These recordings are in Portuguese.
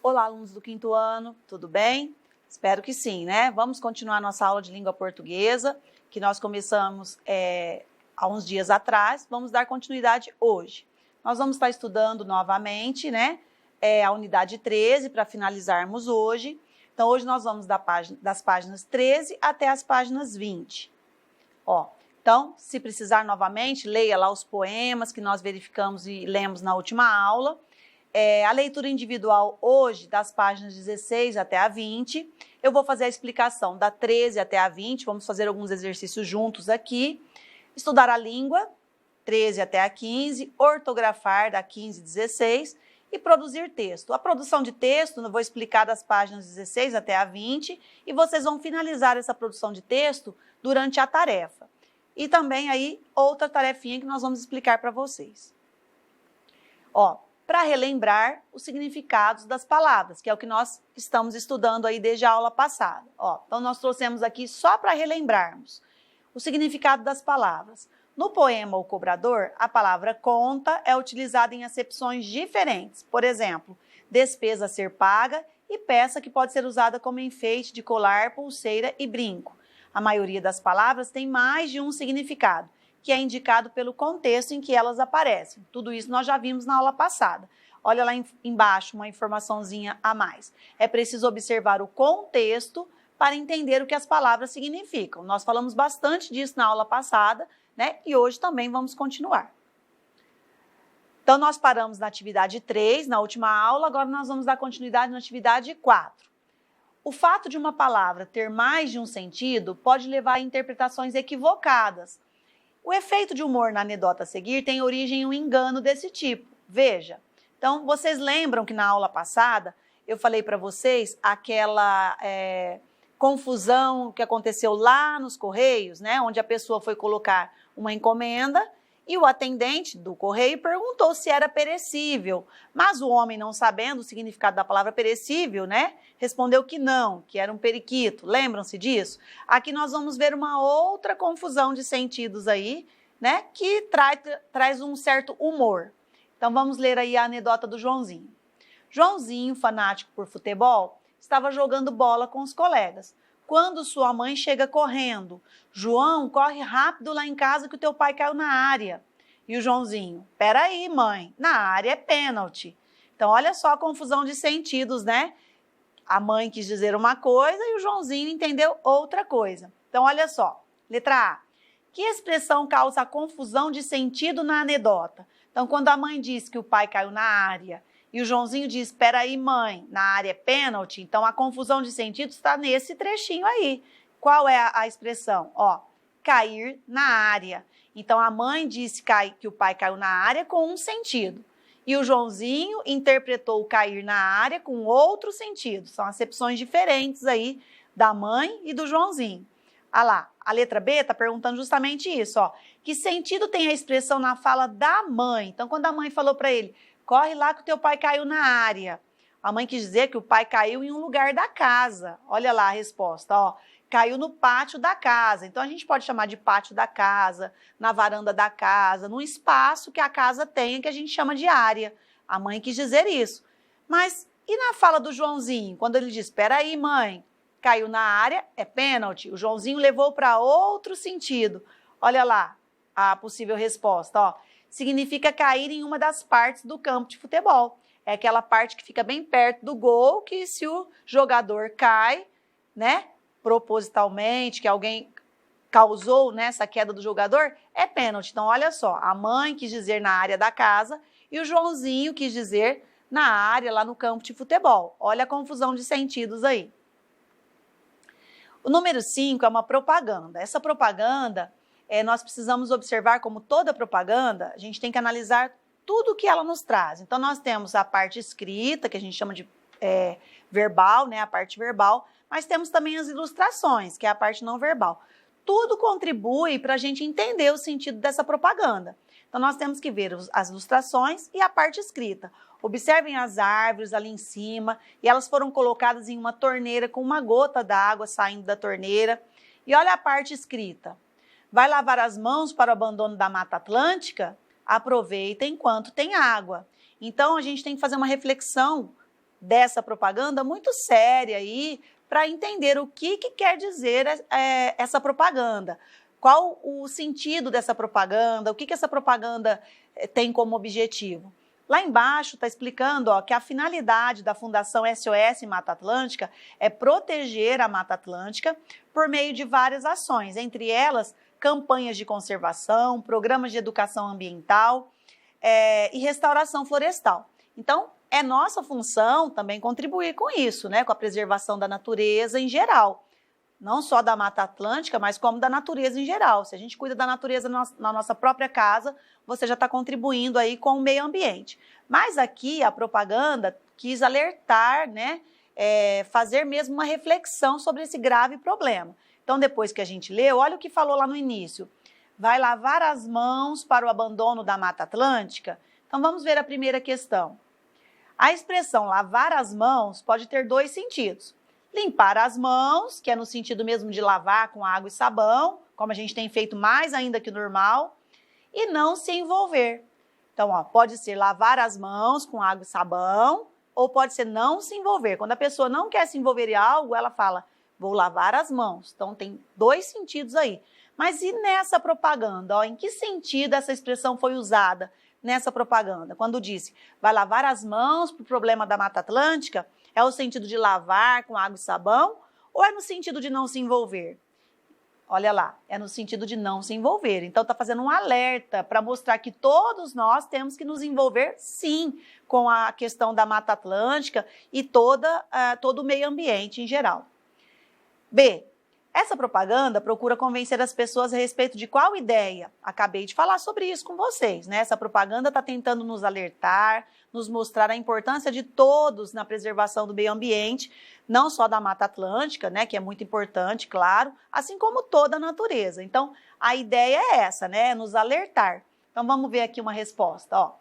Olá, alunos do quinto ano, tudo bem? Espero que sim, né? Vamos continuar nossa aula de língua portuguesa, que nós começamos há uns dias atrás, vamos dar continuidade hoje. Nós vamos estar estudando novamente, né? A unidade 13 para finalizarmos hoje. Então, hoje nós vamos das páginas 13 até as páginas 20. Então, se precisar novamente, leia lá os poemas que nós verificamos e lemos na última aula. A leitura individual hoje, das páginas 16 até a 20, eu vou fazer a explicação da 13 até a 20, vamos fazer alguns exercícios juntos aqui. Estudar a língua, 13 até a 15, ortografar, da 15 a 16, e produzir texto. A produção de texto, eu vou explicar das páginas 16 até a 20, e vocês vão finalizar essa produção de texto durante a tarefa. E também aí, outra tarefinha que nós vamos explicar para vocês. Para relembrar os significados das palavras, que é o que nós estamos estudando aí desde a aula passada. Então, nós trouxemos aqui só para relembrarmos o significado das palavras. No poema O Cobrador, a palavra conta é utilizada em acepções diferentes. Por exemplo, despesa a ser paga e peça que pode ser usada como enfeite de colar, pulseira e brinco. A maioria das palavras tem mais de um significado, que é indicado pelo contexto em que elas aparecem. Tudo isso nós já vimos na aula passada. Olha lá embaixo uma informaçãozinha a mais. É preciso observar o contexto para entender o que as palavras significam. Nós falamos bastante disso na aula passada, né? E hoje também vamos continuar. Então, nós paramos na atividade 3, na última aula, agora nós vamos dar continuidade na atividade 4. O fato de uma palavra ter mais de um sentido pode levar a interpretações equivocadas. O efeito de humor na anedota a seguir tem origem em um engano desse tipo. Veja, então vocês lembram que na aula passada eu falei para vocês aquela confusão que aconteceu lá nos Correios, né? Onde a pessoa foi colocar uma encomenda e o atendente do correio perguntou se era perecível. Mas o homem, não sabendo o significado da palavra perecível, né? Respondeu que não, que era um periquito. Lembram-se disso? Aqui nós vamos ver uma outra confusão de sentidos aí, né? Que traz um certo humor. Então vamos ler aí a anedota do Joãozinho. Joãozinho, fanático por futebol, estava jogando bola com os colegas. Quando sua mãe chega correndo, João, corre rápido lá em casa que o teu pai caiu na área. E o Joãozinho, peraí, mãe, na área é pênalti. Então, olha só a confusão de sentidos, né? A mãe quis dizer uma coisa e o Joãozinho entendeu outra coisa. Então, olha só, letra A. Que expressão causa a confusão de sentido na anedota? Então, quando a mãe diz que o pai caiu na área e o Joãozinho diz, peraí, mãe, na área é pênalti, então a confusão de sentido está nesse trechinho aí. Qual é a expressão? Cair na área. Então, a mãe disse que o pai caiu na área com um sentido. E o Joãozinho interpretou o cair na área com outro sentido. São acepções diferentes aí da mãe e do Joãozinho. Lá, a letra B está perguntando justamente isso, Que sentido tem a expressão na fala da mãe? Então, quando a mãe falou para ele, corre lá que o teu pai caiu na área. A mãe quis dizer que o pai caiu em um lugar da casa. Olha lá a resposta, Caiu no pátio da casa. Então, a gente pode chamar de pátio da casa, na varanda da casa, num espaço que a casa tenha, que a gente chama de área. A mãe quis dizer isso. Mas, e na fala do Joãozinho? Quando ele diz, espera aí, mãe, caiu na área, é pênalti. O Joãozinho levou para outro sentido. Olha lá a possível resposta, Significa cair em uma das partes do campo de futebol. É aquela parte que fica bem perto do gol, que se o jogador cai, né, propositalmente, que alguém causou nessa queda do jogador, é pênalti. Então, olha só, a mãe quis dizer na área da casa e o Joãozinho quis dizer na área, lá no campo de futebol. Olha a confusão de sentidos aí. O número 5 é uma propaganda. Essa propaganda, nós precisamos observar como toda propaganda, a gente tem que analisar tudo o que ela nos traz. Então, nós temos a parte escrita, que a gente chama de verbal, né, a parte verbal, mas temos também as ilustrações, que é a parte não verbal. Tudo contribui para a gente entender o sentido dessa propaganda. Então, nós temos que ver as ilustrações e a parte escrita. Observem as árvores ali em cima, e elas foram colocadas em uma torneira com uma gota d'água saindo da torneira. E olha a parte escrita. Vai lavar as mãos para o abandono da Mata Atlântica? Aproveita enquanto tem água. Então, a gente tem que fazer uma reflexão dessa propaganda muito séria aí para entender o que quer dizer essa propaganda. Qual o sentido dessa propaganda, o que essa propaganda tem como objetivo. Lá embaixo está explicando que a finalidade da Fundação SOS Mata Atlântica é proteger a Mata Atlântica por meio de várias ações, entre elas campanhas de conservação, programas de educação ambiental e restauração florestal. Então, é nossa função também contribuir com isso, né, com a preservação da natureza em geral. Não só da Mata Atlântica, mas como da natureza em geral. Se a gente cuida da natureza na nossa própria casa, você já está contribuindo aí com o meio ambiente. Mas aqui a propaganda quis alertar, né, fazer mesmo uma reflexão sobre esse grave problema. Então, depois que a gente leu, olha o que falou lá no início. Vai lavar as mãos para o abandono da Mata Atlântica? Então, vamos ver a primeira questão. A expressão lavar as mãos pode ter dois sentidos. Limpar as mãos, que é no sentido mesmo de lavar com água e sabão, como a gente tem feito mais ainda que o normal, e não se envolver. Então, pode ser lavar as mãos com água e sabão, ou pode ser não se envolver. Quando a pessoa não quer se envolver em algo, ela fala, vou lavar as mãos. Então, tem dois sentidos aí. Mas e nessa propaganda? Em que sentido essa expressão foi usada nessa propaganda? Quando disse, vai lavar as mãos para o problema da Mata Atlântica, é o sentido de lavar com água e sabão ou é no sentido de não se envolver? Olha lá, é no sentido de não se envolver. Então, está fazendo um alerta para mostrar que todos nós temos que nos envolver, sim, com a questão da Mata Atlântica e todo o meio ambiente em geral. B. Essa propaganda procura convencer as pessoas a respeito de qual ideia? Acabei de falar sobre isso com vocês, né? Essa propaganda está tentando nos alertar, nos mostrar a importância de todos na preservação do meio ambiente, não só da Mata Atlântica, né, que é muito importante, claro, assim como toda a natureza. Então, a ideia é essa, né, nos alertar. Então, vamos ver aqui uma resposta,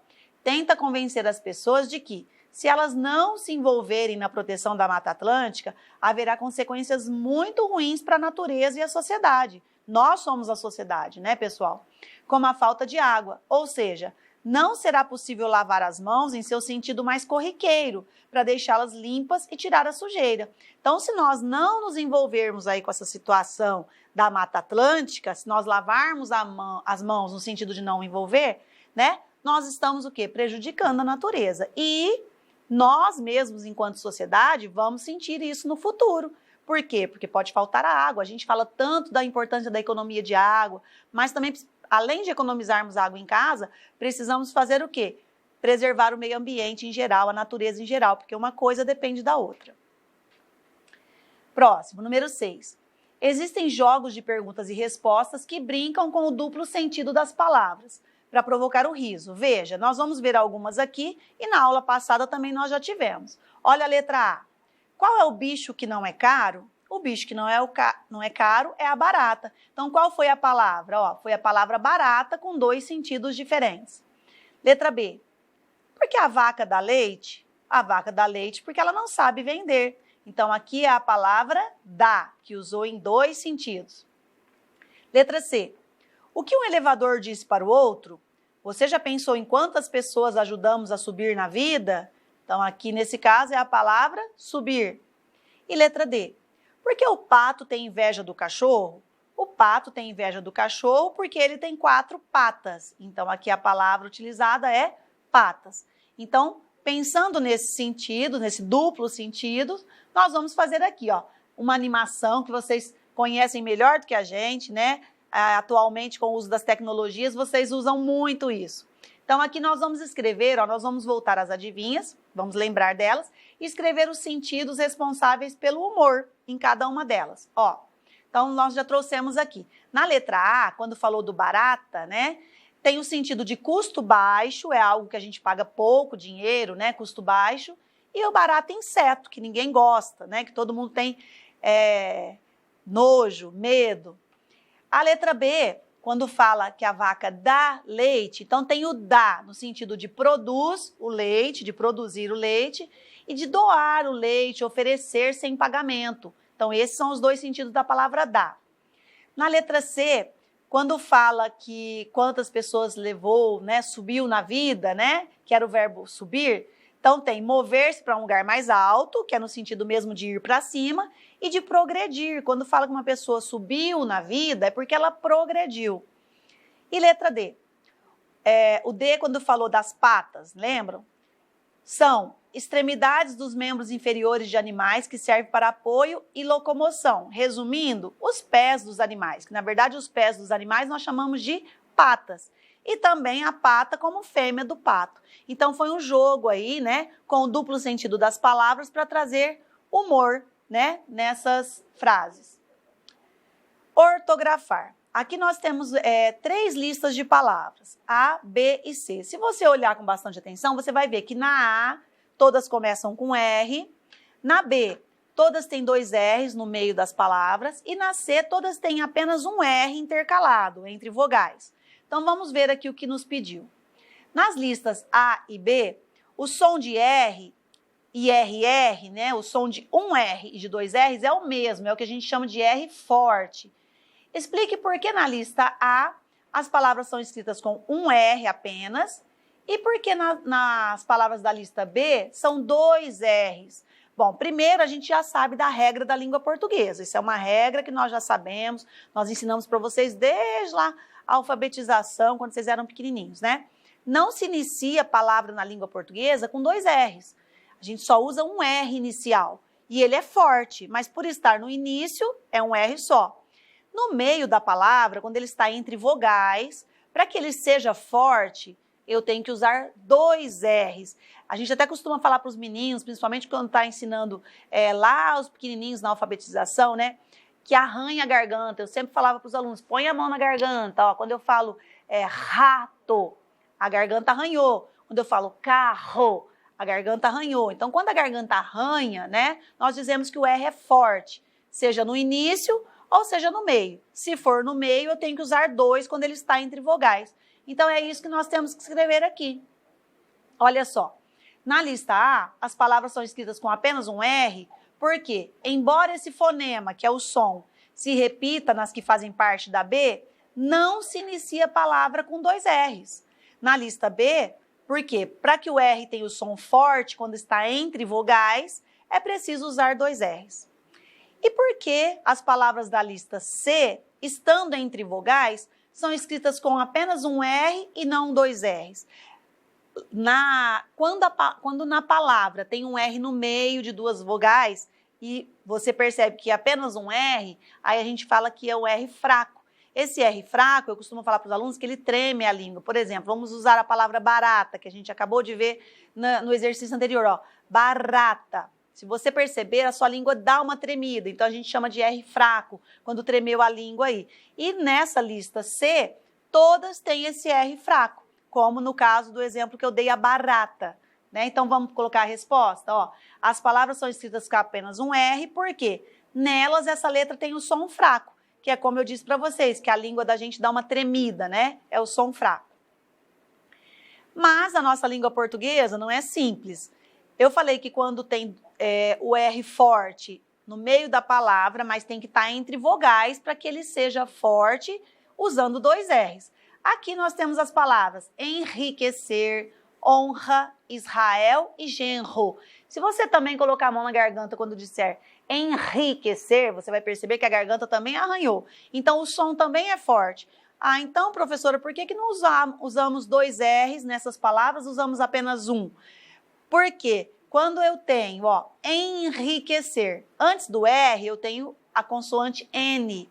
Tenta convencer as pessoas de que, se elas não se envolverem na proteção da Mata Atlântica, haverá consequências muito ruins para a natureza e a sociedade. Nós somos a sociedade, né, pessoal? Como a falta de água, ou seja, não será possível lavar as mãos em seu sentido mais corriqueiro, para deixá-las limpas e tirar a sujeira. Então, se nós não nos envolvermos aí com essa situação da Mata Atlântica, se nós lavarmos as mãos no sentido de não envolver, né, nós estamos o quê? Prejudicando a natureza. E nós mesmos, enquanto sociedade, vamos sentir isso no futuro. Por quê? Porque pode faltar a água. A gente fala tanto da importância da economia de água, mas também, além de economizarmos água em casa, precisamos fazer o quê? Preservar o meio ambiente em geral, a natureza em geral, porque uma coisa depende da outra. Próximo, número 6. Existem jogos de perguntas e respostas que brincam com o duplo sentido das palavras, para provocar o riso. Veja, nós vamos ver algumas aqui e na aula passada também nós já tivemos. Olha a letra A. Qual é o bicho que não é caro? O bicho que não é caro é a barata. Então, qual foi a palavra? Foi a palavra barata com dois sentidos diferentes. Letra B. Por que a vaca dá leite? A vaca dá leite porque ela não sabe vender. Então, aqui é a palavra dá, que usou em dois sentidos. Letra C. O que um elevador diz para o outro? Você já pensou em quantas pessoas ajudamos a subir na vida? Então, aqui nesse caso é a palavra subir. E letra D. Por que o pato tem inveja do cachorro? O pato tem inveja do cachorro porque ele tem 4 patas. Então, aqui a palavra utilizada é patas. Então, pensando nesse sentido, nesse duplo sentido, nós vamos fazer aqui, uma animação que vocês conhecem melhor do que a gente, né? Atualmente, com o uso das tecnologias, vocês usam muito isso. Então, aqui nós vamos escrever, nós vamos voltar às adivinhas, vamos lembrar delas, e escrever os sentidos responsáveis pelo humor em cada uma delas. Então, nós já trouxemos aqui. Na letra A, quando falou do barata, né, tem o sentido de custo baixo, é algo que a gente paga pouco dinheiro, né, custo baixo, e o barata inseto, que ninguém gosta, né, que todo mundo tem nojo, medo. A letra B, quando fala que a vaca dá leite, então tem o dá no sentido de produz o leite, de produzir o leite, e de doar o leite, oferecer sem pagamento. Então, esses são os dois sentidos da palavra dá. Na letra C, quando fala que quantas pessoas levou, né, subiu na vida, né, que era o verbo subir, Então, tem mover-se para um lugar mais alto, que é no sentido mesmo de ir para cima, e de progredir. Quando fala que uma pessoa subiu na vida, é porque ela progrediu. E letra D. O D, quando falou das patas, lembram? São extremidades dos membros inferiores de animais que servem para apoio e locomoção. Resumindo, os pés dos animais, que na verdade os pés dos animais nós chamamos de patas. E também a pata como fêmea do pato. Então foi um jogo aí, né, com o duplo sentido das palavras para trazer humor, né, nessas frases. Ortografar. Aqui nós temos 3 listas de palavras, A, B e C. Se você olhar com bastante atenção, você vai ver que na A, todas começam com R, na B, todas têm 2 R's no meio das palavras, e na C, todas têm apenas um R intercalado entre vogais. Então, vamos ver aqui o que nos pediu. Nas listas A e B, o som de R e RR, né, o som de um R e de 2 R's é o mesmo, é o que a gente chama de R forte. Explique por que na lista A as palavras são escritas com um R apenas e por que nas palavras da lista B são 2 R's. Bom, primeiro a gente já sabe da regra da língua portuguesa. Isso é uma regra que nós já sabemos, nós ensinamos para vocês desde lá a alfabetização, quando vocês eram pequenininhos, né? Não se inicia a palavra na língua portuguesa com 2 R's. A gente só usa um R inicial e ele é forte, mas por estar no início é um R só. No meio da palavra, quando ele está entre vogais, para que ele seja forte, eu tenho que usar 2 R's. A gente até costuma falar para os meninos, principalmente quando está ensinando lá os pequenininhos na alfabetização, né? Que arranha a garganta. Eu sempre falava para os alunos, põe a mão na garganta. Ó, quando eu falo rato, a garganta arranhou. Quando eu falo carro, a garganta arranhou. Então, quando a garganta arranha, né? Nós dizemos que o R é forte, seja no início ou seja no meio. Se for no meio, eu tenho que usar 2 quando ele está entre vogais. Então, é isso que nós temos que escrever aqui. Olha só, na lista A, as palavras são escritas com apenas um R, porque, embora esse fonema, que é o som, se repita nas que fazem parte da B, não se inicia a palavra com 2 R's. Na lista B, porque para que o R tenha o som forte quando está entre vogais, é preciso usar 2 R's. E por que as palavras da lista C, estando entre vogais, são escritas com apenas um R e não 2 R's? Quando na palavra tem um R no meio de 2 vogais e você percebe que é apenas um R, aí a gente fala que é o R fraco. Esse R fraco, eu costumo falar para os alunos que ele treme a língua. Por exemplo, vamos usar a palavra barata, que a gente acabou de ver no exercício anterior. Ó, barata. Se você perceber, a sua língua dá uma tremida, então a gente chama de R fraco, quando tremeu a língua aí. E nessa lista C, todas têm esse R fraco, como no caso do exemplo que eu dei, a barata. Né? Então vamos colocar a resposta. Ó, as palavras são escritas com apenas um R, porque nelas essa letra tem o som fraco, que é como eu disse para vocês, que a língua da gente dá uma tremida, né? É o som fraco. Mas a nossa língua portuguesa não é simples. Eu falei que quando tem o R forte no meio da palavra, mas tem que estar entre vogais para que ele seja forte, usando 2 R's. Aqui nós temos as palavras enriquecer, honra, Israel e genro. Se você também colocar a mão na garganta quando disser enriquecer, você vai perceber que a garganta também arranhou. Então, o som também é forte. Ah, então, professora, por que não usamos 2 R's nessas palavras, usamos apenas um? Porque quando eu tenho, ó, enriquecer, antes do R eu tenho a consoante N.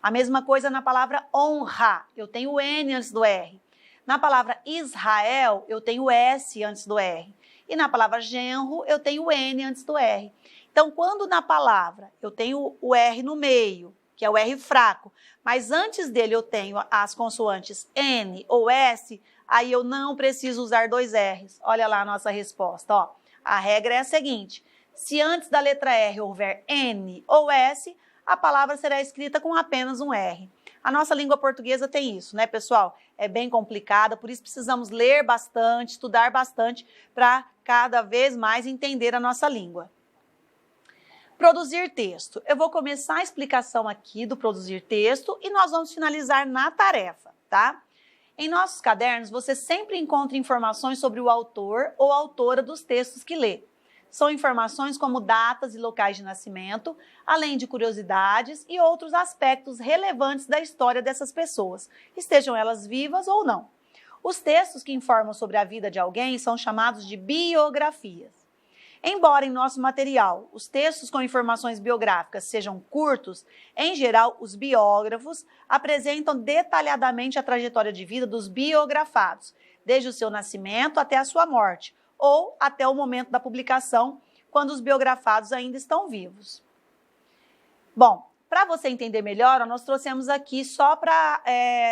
A mesma coisa na palavra honra, eu tenho o N antes do R. Na palavra Israel, eu tenho o S antes do R. E na palavra genro, eu tenho o N antes do R. Então, quando na palavra eu tenho o R no meio, que é o R fraco, mas antes dele eu tenho as consoantes N ou S, aí eu não preciso usar 2 R's. Olha lá a nossa resposta, ó. A regra é a seguinte, se antes da letra R houver N ou S, a palavra será escrita com apenas um R. A nossa língua portuguesa tem isso, né, pessoal? É bem complicada, por isso precisamos ler bastante, estudar bastante, para cada vez mais entender a nossa língua. Produzir texto. Eu vou começar a explicação aqui do produzir texto e nós vamos finalizar na tarefa, tá? Em nossos cadernos, você sempre encontra informações sobre o autor ou autora dos textos que lê. São informações como datas e locais de nascimento, além de curiosidades e outros aspectos relevantes da história dessas pessoas, estejam elas vivas ou não. Os textos que informam sobre a vida de alguém são chamados de biografias. Embora em nosso material os textos com informações biográficas sejam curtos, em geral os biógrafos apresentam detalhadamente a trajetória de vida dos biografados, desde o seu nascimento até a sua morte, ou até o momento da publicação, quando os biografados ainda estão vivos. Bom, para você entender melhor, nós trouxemos aqui só para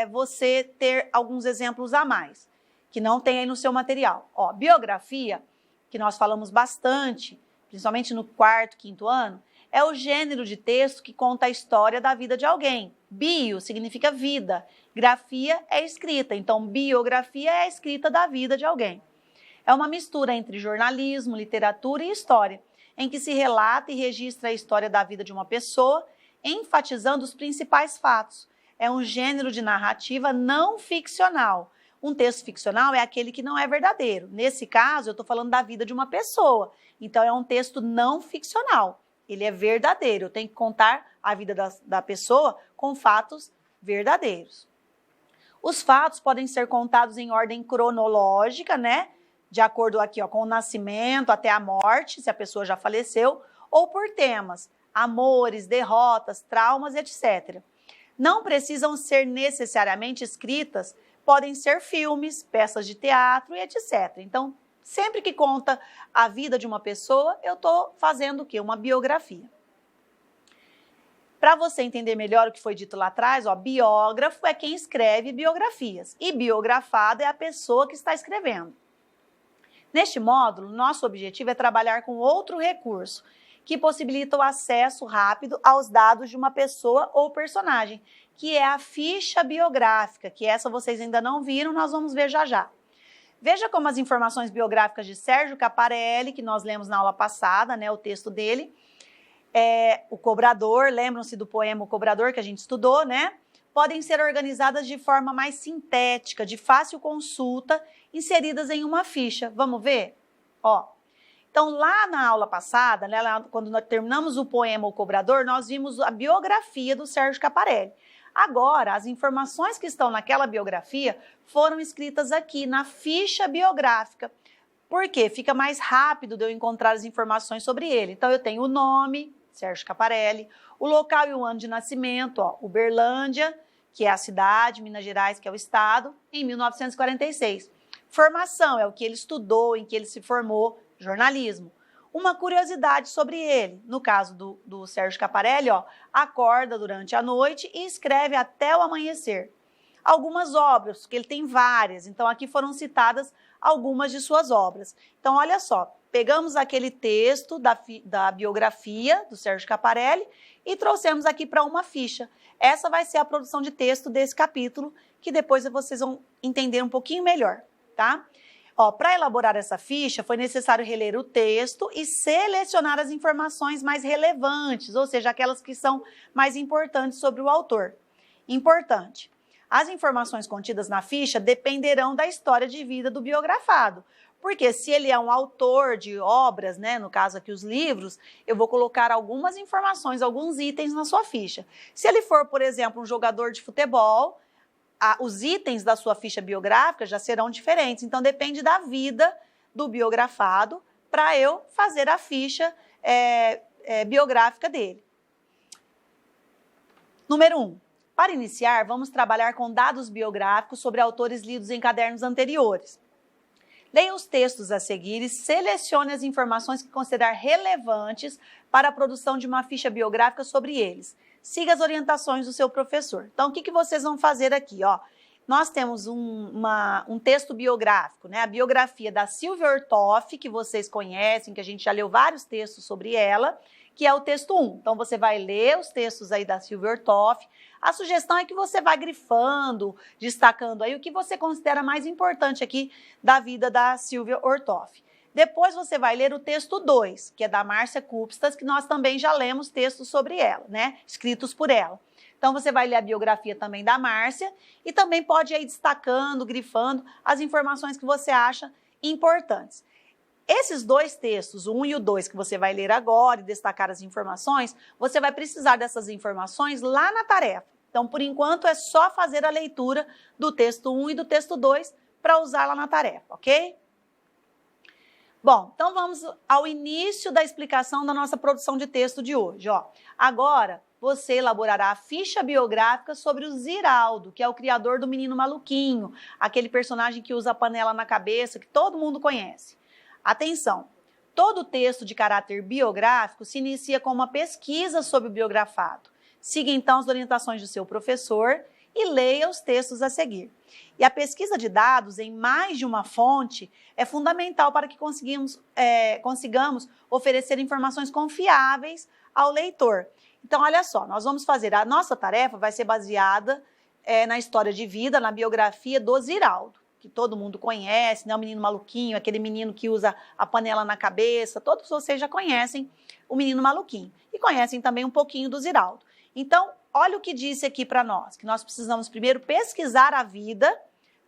você ter alguns exemplos a mais, que não tem aí no seu material. Ó, biografia, que nós falamos bastante, principalmente no 4º, 5º ano, é o gênero de texto que conta a história da vida de alguém. Bio significa vida, grafia é escrita, então biografia é a escrita da vida de alguém. É uma mistura entre jornalismo, literatura e história, em que se relata e registra a história da vida de uma pessoa, enfatizando os principais fatos. É um gênero de narrativa não ficcional. Um texto ficcional é aquele que não é verdadeiro. Nesse caso, eu estou falando da vida de uma pessoa. Então, é um texto não ficcional. Ele é verdadeiro. Eu tenho que contar a vida da pessoa com fatos verdadeiros. Os fatos podem ser contados em ordem cronológica, né? De acordo aqui, ó, com o nascimento até a morte, se a pessoa já faleceu, ou por temas, amores, derrotas, traumas, etc. Não precisam ser necessariamente escritas, podem ser filmes, peças de teatro e etc. Então, sempre que conta a vida de uma pessoa, eu estou fazendo o quê? Uma biografia. Para você entender melhor o que foi dito lá atrás, ó, biógrafo é quem escreve biografias e biografado é a pessoa que está escrevendo. Neste módulo, nosso objetivo é trabalhar com outro recurso, que possibilita o acesso rápido aos dados de uma pessoa ou personagem, que é a ficha biográfica, que essa vocês ainda não viram, nós vamos ver já já. Veja como as informações biográficas de Sérgio Caparelli, que nós lemos na aula passada, né, o texto dele, o Cobrador, lembram-se do poema O Cobrador que a gente estudou, né? Podem ser organizadas de forma mais sintética, de fácil consulta, inseridas em uma ficha. Vamos ver? Ó. Então, lá na aula passada, né, quando nós terminamos o poema O Cobrador, nós vimos a biografia do Sérgio Caparelli. Agora, as informações que estão naquela biografia foram escritas aqui na ficha biográfica. Por quê? Fica mais rápido de eu encontrar as informações sobre ele. Então, eu tenho o nome, Sérgio Caparelli, o local e o ano de nascimento, ó, Uberlândia, que é a cidade, Minas Gerais, que é o estado, em 1946. Formação é o que ele estudou, em que ele se formou, jornalismo. Uma curiosidade sobre ele, no caso do Sérgio Caparelli, ó, acorda durante a noite e escreve até o amanhecer. Algumas obras, porque ele tem várias, então aqui foram citadas algumas de suas obras. Então, olha só, pegamos aquele texto da biografia do Sérgio Caparelli e trouxemos aqui para uma ficha. Essa vai ser a produção de texto desse capítulo, que depois vocês vão entender um pouquinho melhor, tá? Para elaborar essa ficha, foi necessário reler o texto e selecionar as informações mais relevantes, ou seja, aquelas que são mais importantes sobre o autor. Importante. As informações contidas na ficha dependerão da história de vida do biografado, porque se ele é um autor de obras, né, no caso aqui os livros, eu vou colocar algumas informações, alguns itens na sua ficha. Se ele for, por exemplo, um jogador de futebol, os itens da sua ficha biográfica já serão diferentes. Então, depende da vida do biografado para eu fazer a ficha biográfica dele. Número 1. Para iniciar, vamos trabalhar com dados biográficos sobre autores lidos em cadernos anteriores. Leia os textos a seguir e selecione as informações que considerar relevantes para a produção de uma ficha biográfica sobre eles. Siga as orientações do seu professor. Então, o que vocês vão fazer aqui? Ó, nós temos um texto biográfico, né? A biografia da Silvia Ortoff, que vocês conhecem, que a gente já leu vários textos sobre ela, que é o texto 1. Então, você vai ler os textos aí da Silvia Ortoff. A sugestão é que você vá grifando, destacando aí o que você considera mais importante aqui da vida da Silvia Ortoff. Depois você vai ler o texto 2, que é da Márcia Kupstas, que nós também já lemos textos sobre ela, né? Escritos por ela. Então, você vai ler a biografia também da Márcia e também pode ir destacando, grifando as informações que você acha importantes. Esses dois textos, o 1 e o 2, que você vai ler agora e destacar as informações, você vai precisar dessas informações lá na tarefa. Então, por enquanto, é só fazer a leitura do texto 1 e do texto 2 para usar lá na tarefa, ok? Bom, então vamos ao início da explicação da nossa produção de texto de hoje. Ó. Agora, você elaborará a ficha biográfica sobre o Ziraldo, que é o criador do Menino Maluquinho, aquele personagem que usa a panela na cabeça, que todo mundo conhece. Atenção, todo texto de caráter biográfico se inicia com uma pesquisa sobre o biografado. Siga então as orientações do seu professor e leia os textos a seguir. E a pesquisa de dados em mais de uma fonte é fundamental para que consigamos oferecer informações confiáveis ao leitor. Então, olha só, nós vamos fazer, a nossa tarefa vai ser baseada na história de vida, na biografia do Ziraldo, que todo mundo conhece, né? O menino maluquinho, aquele menino que usa a panela na cabeça, todos vocês já conhecem o menino maluquinho e conhecem também um pouquinho do Ziraldo. Então, olha o que disse aqui para nós, que nós precisamos primeiro pesquisar a vida,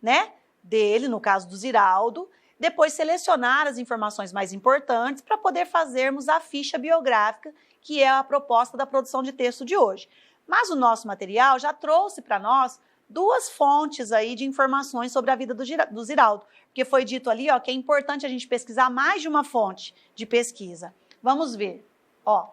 né, dele, no caso do Ziraldo, depois selecionar as informações mais importantes para poder fazermos a ficha biográfica, que é a proposta da produção de texto de hoje. Mas o nosso material já trouxe para nós duas fontes aí de informações sobre a vida do Ziraldo, porque foi dito ali, ó, que é importante a gente pesquisar mais de uma fonte de pesquisa. Vamos ver, ó.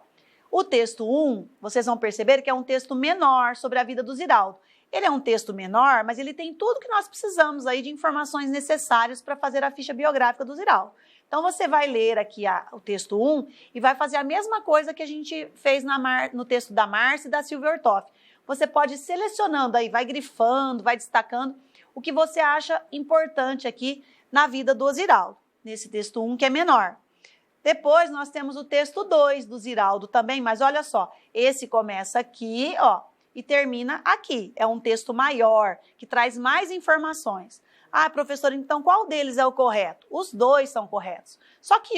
O texto 1, vocês vão perceber que é um texto menor sobre a vida do Ziraldo. Ele é um texto menor, mas ele tem tudo que nós precisamos aí de informações necessárias para fazer a ficha biográfica do Ziraldo. Então, você vai ler aqui o texto 1 e vai fazer a mesma coisa que a gente fez no texto da Márcia e da Silvia Ortoff. Você pode ir selecionando aí, vai grifando, vai destacando o que você acha importante aqui na vida do Ziraldo, nesse texto 1 que é menor. Depois nós temos o texto 2 do Ziraldo também, mas olha só, esse começa aqui, ó, e termina aqui. É um texto maior, que traz mais informações. Ah, professor, então qual deles é o correto? Os dois são corretos. Só que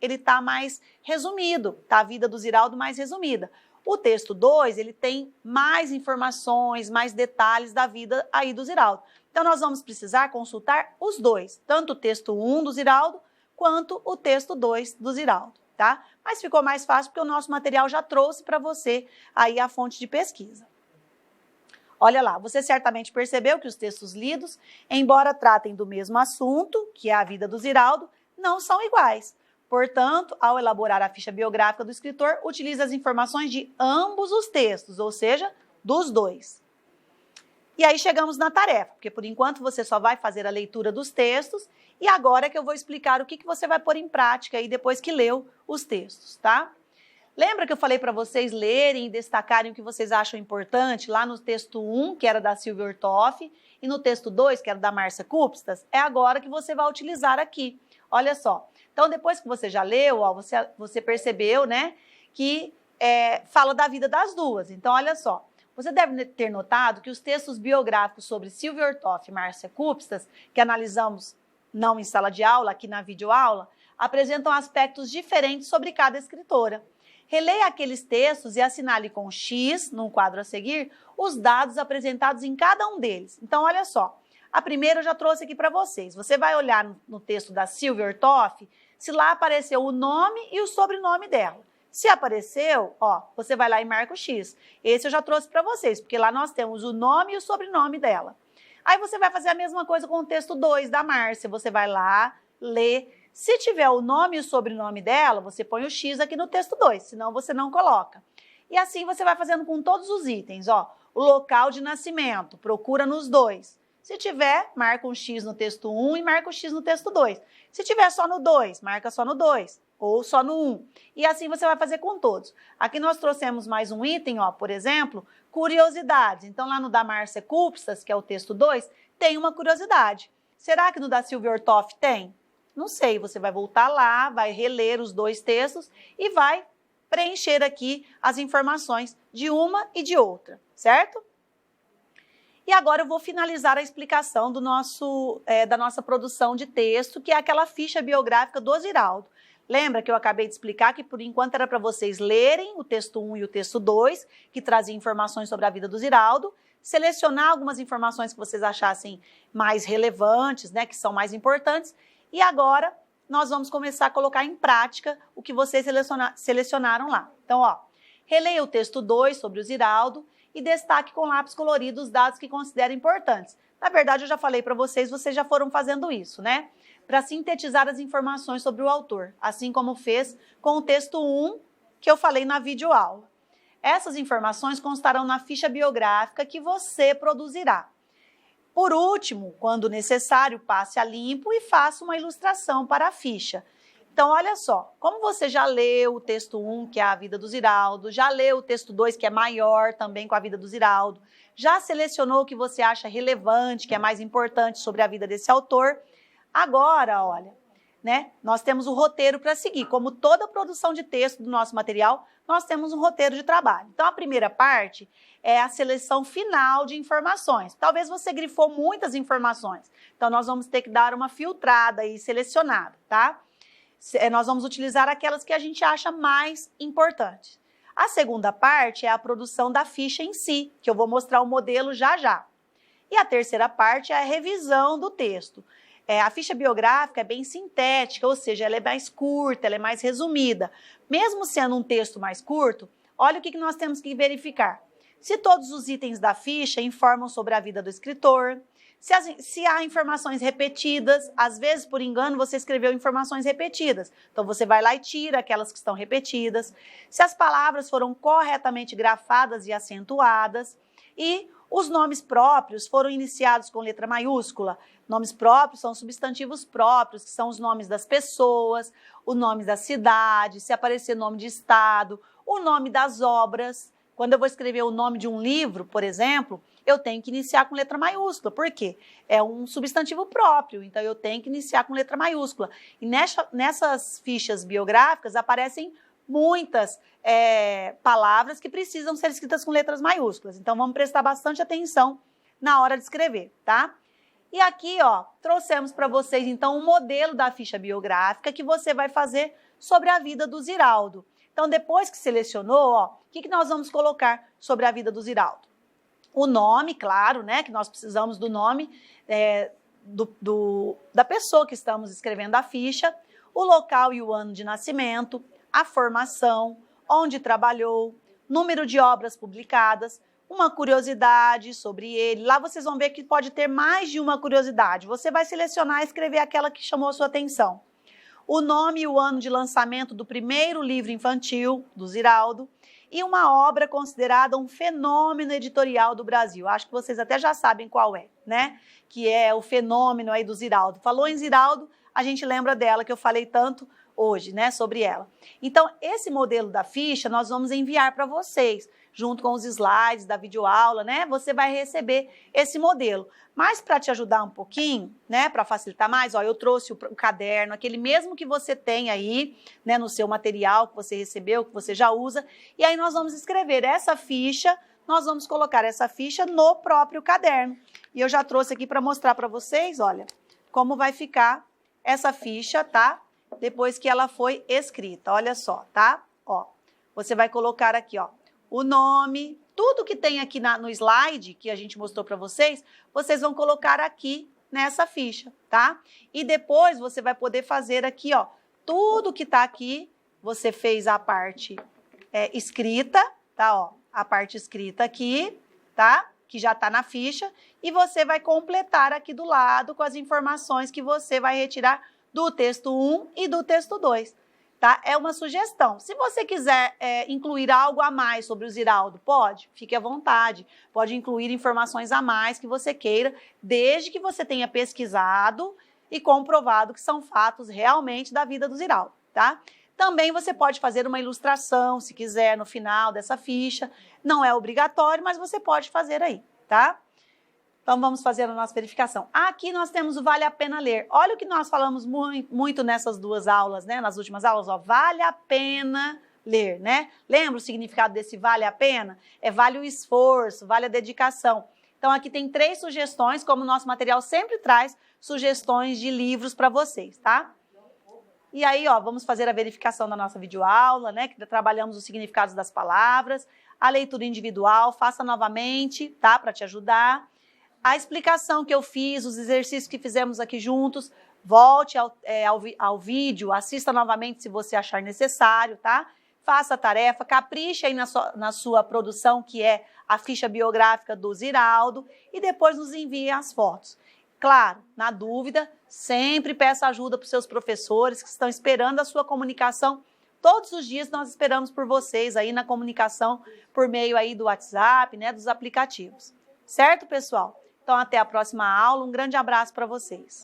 ele está mais resumido, tá? A vida do Ziraldo mais resumida. O texto 2, ele tem mais informações, mais detalhes da vida aí do Ziraldo. Então, nós vamos precisar consultar os dois, tanto o texto 1 do Ziraldo, quanto o texto 2 do Ziraldo, tá? Mas ficou mais fácil porque o nosso material já trouxe para você aí a fonte de pesquisa. Olha lá, você certamente percebeu que os textos lidos, embora tratem do mesmo assunto, que é a vida do Ziraldo, não são iguais. Portanto, ao elaborar a ficha biográfica do escritor, utilize as informações de ambos os textos, ou seja, dos dois. E aí chegamos na tarefa, porque por enquanto você só vai fazer a leitura dos textos e agora é que eu vou explicar o que você vai pôr em prática aí depois que leu os textos, tá? Lembra que eu falei para vocês lerem e destacarem o que vocês acham importante lá no texto 1, que era da Silvia Ortoff, e no texto 2, que era da Márcia Kupstas? É agora que você vai utilizar aqui. Olha só. Então, depois que você já leu, ó, você percebeu, né, que fala da vida das duas. Então, olha só. Você deve ter notado que os textos biográficos sobre Silvia Ortoff e Márcia Kupstas, que analisamos não em sala de aula, aqui na videoaula, apresentam aspectos diferentes sobre cada escritora. Releia aqueles textos e assinale com X, num quadro a seguir, os dados apresentados em cada um deles. Então, olha só. A primeira eu já trouxe aqui para vocês. Você vai olhar no texto da Silvia Ortoff, se lá apareceu o nome e o sobrenome dela. Se apareceu, ó, você vai lá e marca o X. Esse eu já trouxe para vocês, porque lá nós temos o nome e o sobrenome dela. Aí você vai fazer a mesma coisa com o texto 2 da Márcia. Você vai lá, lê. Se tiver o nome e o sobrenome dela, você põe o X aqui no texto 2, senão você não coloca. E assim você vai fazendo com todos os itens, ó. O local de nascimento, procura nos dois. Se tiver, marca um X no texto 1 e marca um X no texto 2. Se tiver só no 2, marca só no 2 ou só no 1. E assim você vai fazer com todos. Aqui nós trouxemos mais um item, ó, por exemplo, curiosidades. Então lá no da Márcia Kupstas, que é o texto 2, tem uma curiosidade. Será que no da Silvia Ortoff tem? Não sei, você vai voltar lá, vai reler os dois textos e vai preencher aqui as informações de uma e de outra, certo? E agora eu vou finalizar a explicação da nossa produção de texto, que é aquela ficha biográfica do Ziraldo. Lembra que eu acabei de explicar que, por enquanto, era para vocês lerem o texto 1 e o texto 2, que trazia informações sobre a vida do Ziraldo, selecionar algumas informações que vocês achassem mais relevantes, né, que são mais importantes, e agora nós vamos começar a colocar em prática o que vocês selecionaram lá. Então, ó, releia o texto 2 sobre o Ziraldo e destaque com lápis colorido os dados que considera importantes. Na verdade, eu já falei para vocês já foram fazendo isso, né? Para sintetizar as informações sobre o autor, assim como fez com o texto 1 que eu falei na videoaula. Essas informações constarão na ficha biográfica que você produzirá. Por último, quando necessário, passe a limpo e faça uma ilustração para a ficha. Então, olha só, como você já leu o texto 1, que é a vida do Ziraldo, já leu o texto 2, que é maior também com a vida do Ziraldo, já selecionou o que você acha relevante, que é mais importante sobre a vida desse autor, agora, olha, né, nós temos o roteiro para seguir. Como toda produção de texto do nosso material, nós temos um roteiro de trabalho. Então, a primeira parte é a seleção final de informações. Talvez você grifou muitas informações, então nós vamos ter que dar uma filtrada e selecionada, tá? Nós vamos utilizar aquelas que a gente acha mais importantes. A segunda parte é a produção da ficha em si, que eu vou mostrar o modelo já já. E a terceira parte é a revisão do texto. A ficha biográfica é bem sintética, ou seja, ela é mais curta, ela é mais resumida. Mesmo sendo um texto mais curto, olha o que nós temos que verificar. Se todos os itens da ficha informam sobre a vida do escritor, se há informações repetidas, às vezes, por engano, você escreveu informações repetidas. Então, você vai lá e tira aquelas que estão repetidas. Se as palavras foram corretamente grafadas e acentuadas. E os nomes próprios foram iniciados com letra maiúscula. Nomes próprios são substantivos próprios, que são os nomes das pessoas, o nome da cidade, se aparecer nome de estado, o nome das obras. Quando eu vou escrever o nome de um livro, por exemplo, eu tenho que iniciar com letra maiúscula. Por quê? É um substantivo próprio, então eu tenho que iniciar com letra maiúscula. E nessas fichas biográficas aparecem muitas palavras que precisam ser escritas com letras maiúsculas. Então, vamos prestar bastante atenção na hora de escrever, tá? E aqui, ó, trouxemos para vocês, então, um modelo da ficha biográfica que você vai fazer sobre a vida do Ziraldo. Então, depois que selecionou, ó, o que nós vamos colocar sobre a vida do Ziraldo? O nome, claro, né, que nós precisamos do nome da pessoa que estamos escrevendo a ficha, o local e o ano de nascimento, a formação, onde trabalhou, número de obras publicadas, uma curiosidade sobre ele. Lá vocês vão ver que pode ter mais de uma curiosidade. Você vai selecionar e escrever aquela que chamou a sua atenção. O nome e o ano de lançamento do primeiro livro infantil do Ziraldo e uma obra considerada um fenômeno editorial do Brasil. Acho que vocês até já sabem qual é, né? Que é o fenômeno aí do Ziraldo. Falou em Ziraldo, a gente lembra dela, que eu falei tanto hoje, né, sobre ela. Então, esse modelo da ficha nós vamos enviar para vocês, junto com os slides da videoaula, né? Você vai receber esse modelo. Mas para te ajudar um pouquinho, né, para facilitar mais, ó, eu trouxe o caderno, aquele mesmo que você tem aí, né, no seu material que você recebeu, que você já usa, e aí nós vamos escrever essa ficha, nós vamos colocar essa ficha no próprio caderno. E eu já trouxe aqui para mostrar para vocês, olha, como vai ficar essa ficha, tá? Depois que ela foi escrita, olha só, tá? Ó, você vai colocar aqui, ó, o nome, tudo que tem aqui no slide que a gente mostrou para vocês, vocês vão colocar aqui nessa ficha, tá? E depois você vai poder fazer aqui, ó, tudo que tá aqui, você fez a parte escrita, tá? Ó, a parte escrita aqui, tá? Que já tá na ficha, e você vai completar aqui do lado com as informações que você vai retirar do texto 1 e do texto 2. Tá? É uma sugestão. Se você quiser incluir algo a mais sobre o Ziraldo, pode, fique à vontade. Pode incluir informações a mais que você queira, desde que você tenha pesquisado e comprovado que são fatos realmente da vida do Ziraldo, tá? Também você pode fazer uma ilustração, se quiser, no final dessa ficha. Não é obrigatório, mas você pode fazer aí, tá? Então, vamos fazer a nossa verificação. Aqui nós temos o Vale a Pena Ler. Olha o que nós falamos muito nessas duas aulas, né? Nas últimas aulas, ó, vale a pena ler, né? Lembra o significado desse vale a pena? Vale o esforço, vale a dedicação. Então, aqui tem 3 sugestões, como o nosso material sempre traz, sugestões de livros para vocês, tá? E aí, ó, vamos fazer a verificação da nossa videoaula, né? Que trabalhamos os significados das palavras, a leitura individual, faça novamente, tá? Para te ajudar. A explicação que eu fiz, os exercícios que fizemos aqui juntos, volte ao vídeo, assista novamente se você achar necessário, tá? Faça a tarefa, capriche aí na sua produção, que é a ficha biográfica do Ziraldo, e depois nos envie as fotos. Claro, na dúvida, sempre peça ajuda para os seus professores que estão esperando a sua comunicação. Todos os dias nós esperamos por vocês aí na comunicação por meio aí do WhatsApp, né, dos aplicativos. Certo, pessoal? Então, até a próxima aula. Um grande abraço para vocês.